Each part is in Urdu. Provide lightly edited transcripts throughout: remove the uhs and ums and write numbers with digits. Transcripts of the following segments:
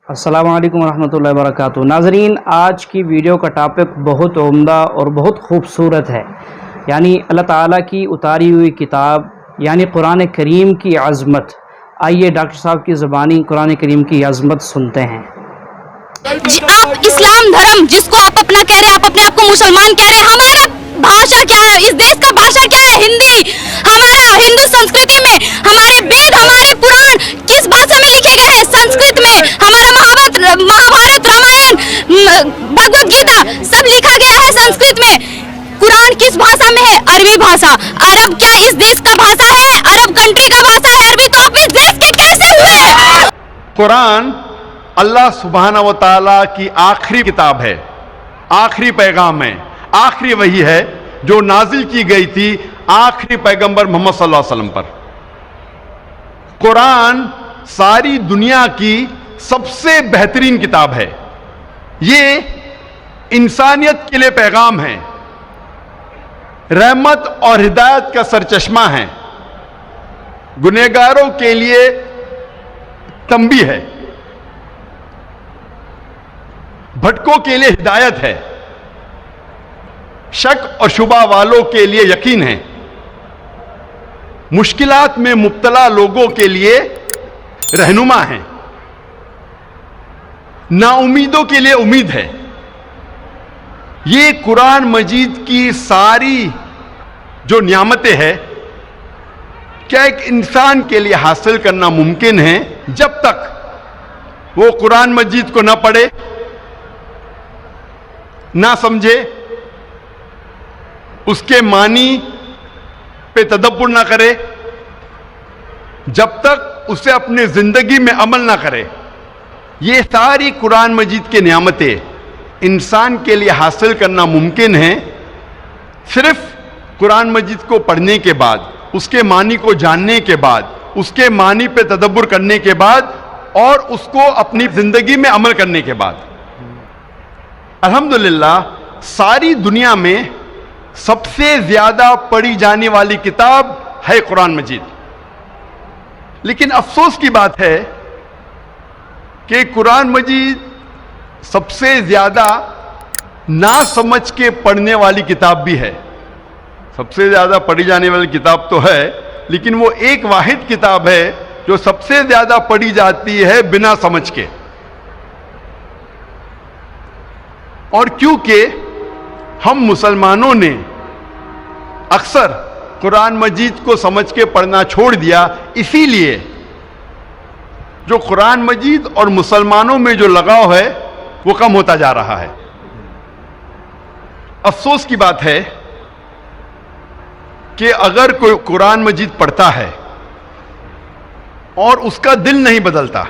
السلام علیکم ورحمۃ اللہ وبرکاتہ۔ ناظرین، آج کی ویڈیو کا ٹاپک بہت عمدہ اور بہت خوبصورت ہے، یعنی اللہ تعالیٰ کی اتاری ہوئی کتاب یعنی قرآن کریم کی عظمت۔ آئیے ڈاکٹر صاحب کی زبانی قرآن کریم کی عظمت سنتے ہیں۔ آپ اسلام دھرم جس کو آپ اپنا کہہ رہے ہیں، آپ اپنے آپ کو مسلمان کہہ رہے ہیں، ہمارا بھاشا کیا ہے؟ اس دیش کا بھاشا کیا ہے؟ ہندی۔ ہمارا ہندو سنسکرتی میں ہمارے وید، ہمارے پران کس بھاشا میں لکھے گئے ہیں؟ سنسکرت میں۔ ہمارا مہابھارت، رامائن، بھگوت گیتا سب لکھا گیا ہے سنسکرت میں۔ قرآن کس بھاشا میں ہے؟ عربی بھاشا۔ عرب کیا اس دیش کا بھاشا ہے؟ عرب کنٹری کا بھاشا ہے عربی، تو آپ اس دیش کے کیسے ہوئے؟ قرآن اللہ سبحانہ و تعالیٰ کی آخری کتاب ہے، آخری پیغام ہے، آخری وحی ہے جو نازل کی گئی تھی آخری پیغمبر محمد صلی اللہ علیہ وسلم پر۔ قرآن ساری دنیا کی سب سے بہترین کتاب ہے۔ یہ انسانیت کے لیے پیغام ہے، رحمت اور ہدایت کا سرچشمہ ہے، گنہگاروں کے لیے تنبیہ ہے، بھٹکوں کے لیے ہدایت ہے، شک اور شبہ والوں کے لیے یقین ہے، مشکلات میں مبتلا لوگوں کے لیے رہنما ہے، نا امیدوں کے لیے امید ہے۔ یہ قرآن مجید کی ساری جو نعمتیں ہیں، کیا ایک انسان کے لیے حاصل کرنا ممکن ہے جب تک وہ قرآن مجید کو نہ پڑھے، نہ سمجھے، اس کے معنی پہ تدبر نہ کرے، جب تک اسے اپنی زندگی میں عمل نہ کرے۔ یہ ساری قرآن مجید کی نعمتیں انسان کے لیے حاصل کرنا ممکن ہے صرف قرآن مجید کو پڑھنے کے بعد، اس کے معنی کو جاننے کے بعد، اس کے معنی پہ تدبر کرنے کے بعد اور اس کو اپنی زندگی میں عمل کرنے کے بعد۔ الحمدللہ ساری دنیا میں سب سے زیادہ پڑھی جانے والی کتاب ہے قرآن مجید۔ لیکن افسوس کی بات ہے کہ قرآن مجید سب سے زیادہ نہ سمجھ کے پڑھنے والی کتاب بھی ہے۔ سب سے زیادہ پڑھی جانے والی کتاب تو ہے، لیکن وہ ایک واحد کتاب ہے جو سب سے زیادہ پڑھی جاتی ہے بنا سمجھ کے۔ اور کیونکہ ہم مسلمانوں نے اکثر قرآن مجید کو سمجھ کے پڑھنا چھوڑ دیا، اسی لیے جو قرآن مجید اور مسلمانوں میں جو لگاؤ ہے وہ کم ہوتا جا رہا ہے۔ افسوس کی بات ہے کہ اگر کوئی قرآن مجید پڑھتا ہے اور اس کا دل نہیں بدلتا،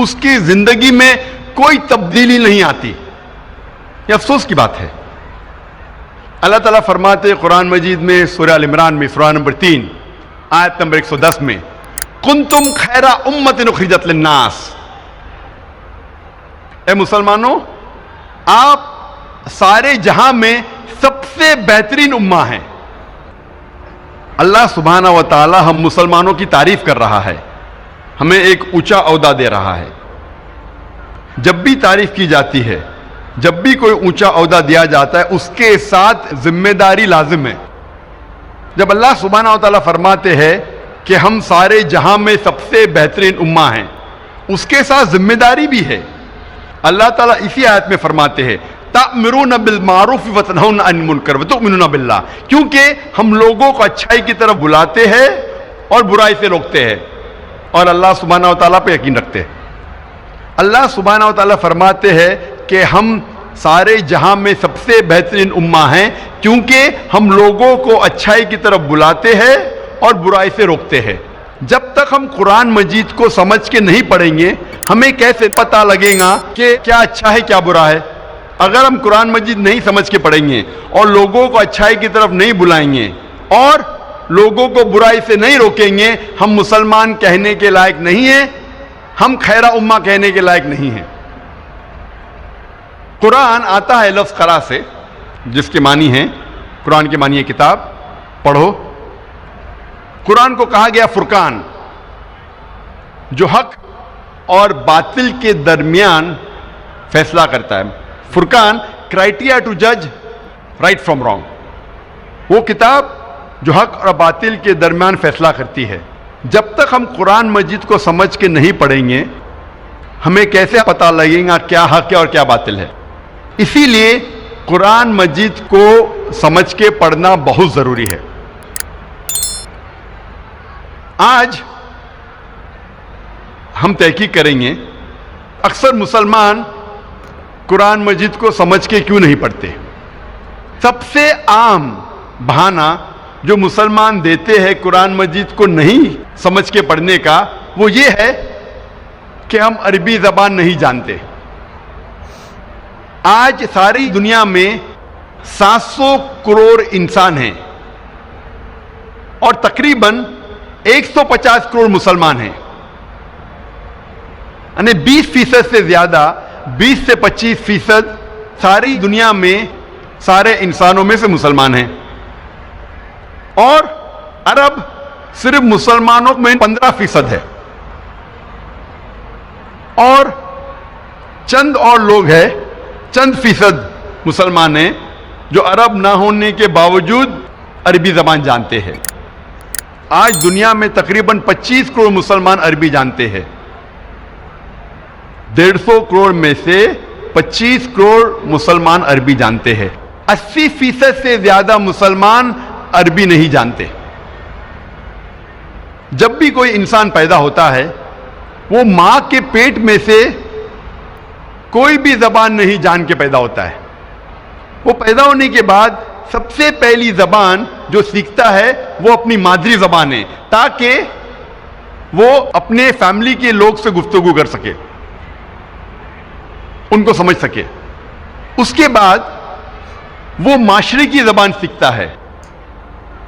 اس کی زندگی میں کوئی تبدیلی نہیں آتی، یہ افسوس کی بات ہے۔ اللہ تعالیٰ فرماتے قرآن مجید میں سورہ ال عمران میں سورہ نمبر 3 آیت نمبر 110 میں کنتم خیر امۃ اخرجت للناس، اے مسلمانوں آپ سارے جہاں میں سب سے بہترین امہ ہیں۔ اللہ سبحانہ و تعالی ہم مسلمانوں کی تعریف کر رہا ہے، ہمیں ایک اونچا عہدہ دے رہا ہے۔ جب بھی تعریف کی جاتی ہے، جب بھی کوئی اونچا عہدہ دیا جاتا ہے، اس کے ساتھ ذمہ داری لازم ہے۔ جب اللہ سبحانہ و تعالی فرماتے ہیں کہ ہم سارے جہاں میں سب سے بہترین امہ ہیں، اس کے ساتھ ذمہ داری بھی ہے۔ اللہ تعالیٰ اسی آیت میں فرماتے ہیں تأمرون بالمعروف وتنہون عن المنکر وتؤمنون باللہ، کیونکہ ہم لوگوں کو اچھائی کی طرف بلاتے ہیں اور برائی سے روکتے ہیں اور اللہ سبحانہ و تعالیٰ پہ یقین رکھتے ہیں۔ اللہ سبحانہ و تعالیٰ فرماتے ہیں کہ ہم سارے جہاں میں سب سے بہترین امہ ہیں کیونکہ ہم لوگوں کو اچھائی کی طرف بلاتے ہیں اور برائی سے روکتے ہیں۔ جب تک ہم قرآن مجید کو سمجھ کے نہیں پڑھیں گے، ہمیں کیسے پتہ لگے گا کہ کیا اچھا ہے کیا برا ہے؟ اگر ہم قرآن مجید نہیں سمجھ کے پڑھیں گے اور لوگوں کو اچھائی کی طرف نہیں بلائیں گے اور لوگوں کو برائی سے نہیں روکیں گے، ہم مسلمان کہنے کے لائق نہیں ہیں، ہم خیرہ امہ کہنے کے لائق نہیں ہیں۔ قرآن آتا ہے لفظ قرأ سے، جس کے معنی ہیں، قرآن کے معنی ہے کتاب، پڑھو۔ قرآن کو کہا گیا فرقان، جو حق اور باطل کے درمیان فیصلہ کرتا ہے. فرقان کرائٹیریا ٹو جج رائٹ فرام رانگ، وہ کتاب جو حق اور باطل کے درمیان فیصلہ کرتی ہے. جب تک ہم قرآن مجید کو سمجھ کے نہیں پڑھیں گے ہمیں کیسے پتہ لگے گا کیا حق ہے اور کیا باطل ہے. اسی لیے قرآن مجید کو سمجھ کے پڑھنا بہت ضروری ہے. آج ہم تحقیق کریں گے اکثر مسلمان قرآن مجید کو سمجھ کے کیوں نہیں پڑھتے. سب سے عام بہانہ جو مسلمان دیتے ہیں قرآن مجید کو نہیں سمجھ کے پڑھنے کا وہ یہ ہے کہ ہم عربی زبان نہیں جانتے. آج ساری دنیا میں 700 کروڑ انسان ہیں اور تقریباً 150 کروڑ مسلمان ہیں. یعنی 20% سے زیادہ 20 سے 25% ساری دنیا میں سارے انسانوں میں سے مسلمان ہیں. اور عرب صرف مسلمانوں میں 15% ہے. اور چند اور لوگ ہیں، چند فیصد مسلمان ہیں جو عرب نہ ہونے کے باوجود عربی زبان جانتے ہیں. آج دنیا میں تقریباً 25 کروڑ مسلمان عربی جانتے ہیں. 150 کروڑ میں سے 25 کروڑ مسلمان عربی جانتے ہیں. 80% سے زیادہ مسلمان عربی نہیں جانتے. جب بھی کوئی انسان پیدا ہوتا ہے وہ ماں کے پیٹ میں سے کوئی بھی زبان نہیں جان کے پیدا ہوتا ہے. وہ پیدا ہونے کے بعد سب سے پہلی زبان جو سیکھتا ہے وہ اپنی مادری زبان ہے تاکہ وہ اپنے فیملی کے لوگ سے گفتگو کر سکے، ان کو سمجھ سکے. اس کے بعد وہ معاشرے کی زبان سیکھتا ہے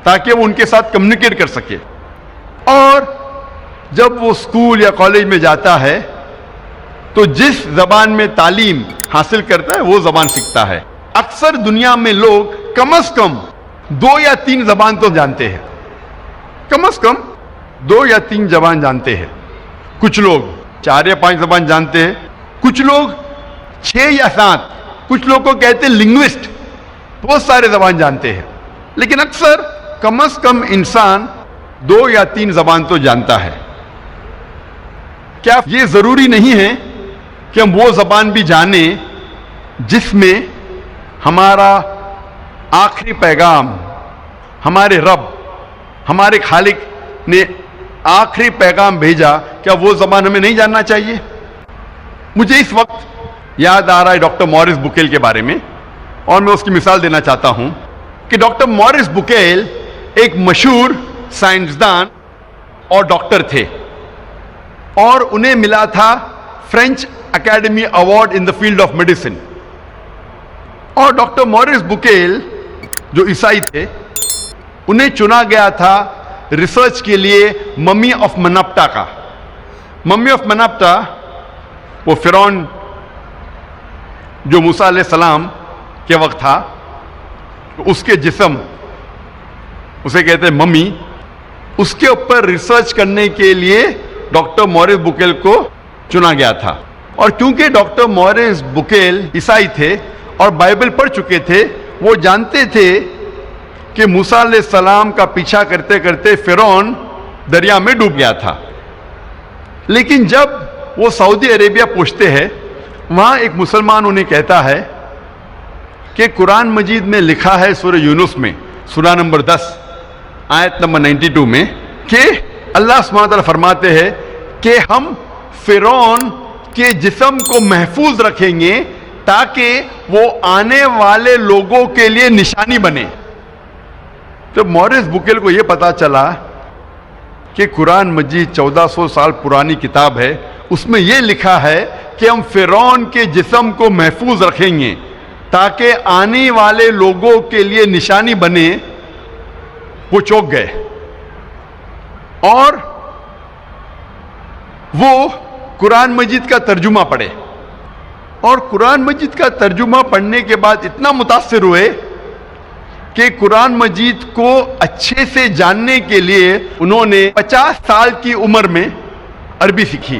تاکہ وہ ان کے ساتھ کمیونیکیٹ کر سکے. اور جب وہ اسکول یا کالج میں جاتا ہے تو جس زبان میں تعلیم حاصل کرتا ہے وہ زبان سیکھتا ہے. اکثر دنیا میں لوگ کم از کم 2 یا 3 زبان تو جانتے ہیں، کم از کم 2 یا 3 زبان جانتے ہیں. کچھ لوگ 4 یا 5 زبان جانتے ہیں، کچھ لوگ 6 یا 7، کچھ لوگ کو کہتے ہیں لنگوسٹ، بہت سارے زبان جانتے ہیں. لیکن اکثر کم از کم انسان 2 یا 3 زبان تو جانتا ہے. کیا یہ ضروری نہیں ہے کہ ہم وہ زبان بھی جانیں جس میں ہمارا آخری پیغام، ہمارے رب، ہمارے خالق نے آخری پیغام بھیجا؟ کیا وہ زبان ہمیں نہیں جاننا چاہیے؟ مجھے اس وقت یاد آ رہا ہے ڈاکٹر موریس بکیل کے بارے میں، اور میں اس کی مثال دینا چاہتا ہوں کہ ڈاکٹر موریس بکیل ایک مشہور سائنسدان اور ڈاکٹر تھے، اور انہیں ملا تھا French academy award in the field of medicine. اور ڈاکٹر موریس بکیل جو عیسائی تھے انہیں چنا گیا تھا ریسرچ کے لیے ممی آف منپٹا کا. ممی آف منپٹا وہ فرعون جو موسیٰ علیہ السلام کے وقت تھا، اس کے جسم اسے کہتے ہیں ممی، اس کے اوپر ریسرچ کرنے کے لیے ڈاکٹر موریس بکیل کو چنا گیا تھا. اور کیونکہ ڈاکٹر موریس بکیل عیسائی تھے اور بائبل پڑھ چکے تھے، وہ جانتے تھے کہ موسیٰ علیہ السلام کا پیچھا کرتے کرتے فرعون دریا میں ڈوب گیا تھا. لیکن جب وہ سعودی عربیہ پہنچتے ہیں وہاں ایک مسلمان انہیں کہتا ہے کہ قرآن مجید میں لکھا ہے سورہ یونس میں سورہ نمبر 10 آیت نمبر 92 میں کہ اللہ سبحانہ وتعالیٰ فرماتے ہیں کہ ہم فرعون کے جسم کو محفوظ رکھیں گے تاکہ وہ آنے والے لوگوں کے لیے نشانی بنے. تو موریس بکیل کو یہ پتا چلا کہ قرآن مجید 1400 سال پرانی کتاب ہے، اس میں یہ لکھا ہے کہ ہم فرعون کے جسم کو محفوظ رکھیں گے تاکہ آنے والے لوگوں کے لیے نشانی بنے. وہ چونک گئے اور وہ قرآن مجید کا ترجمہ پڑھے، اور قرآن مجید کا ترجمہ پڑھنے کے بعد اتنا متاثر ہوئے کہ قرآن مجید کو اچھے سے جاننے کے لیے انہوں نے 50 سال کی عمر میں عربی سیکھی.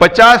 50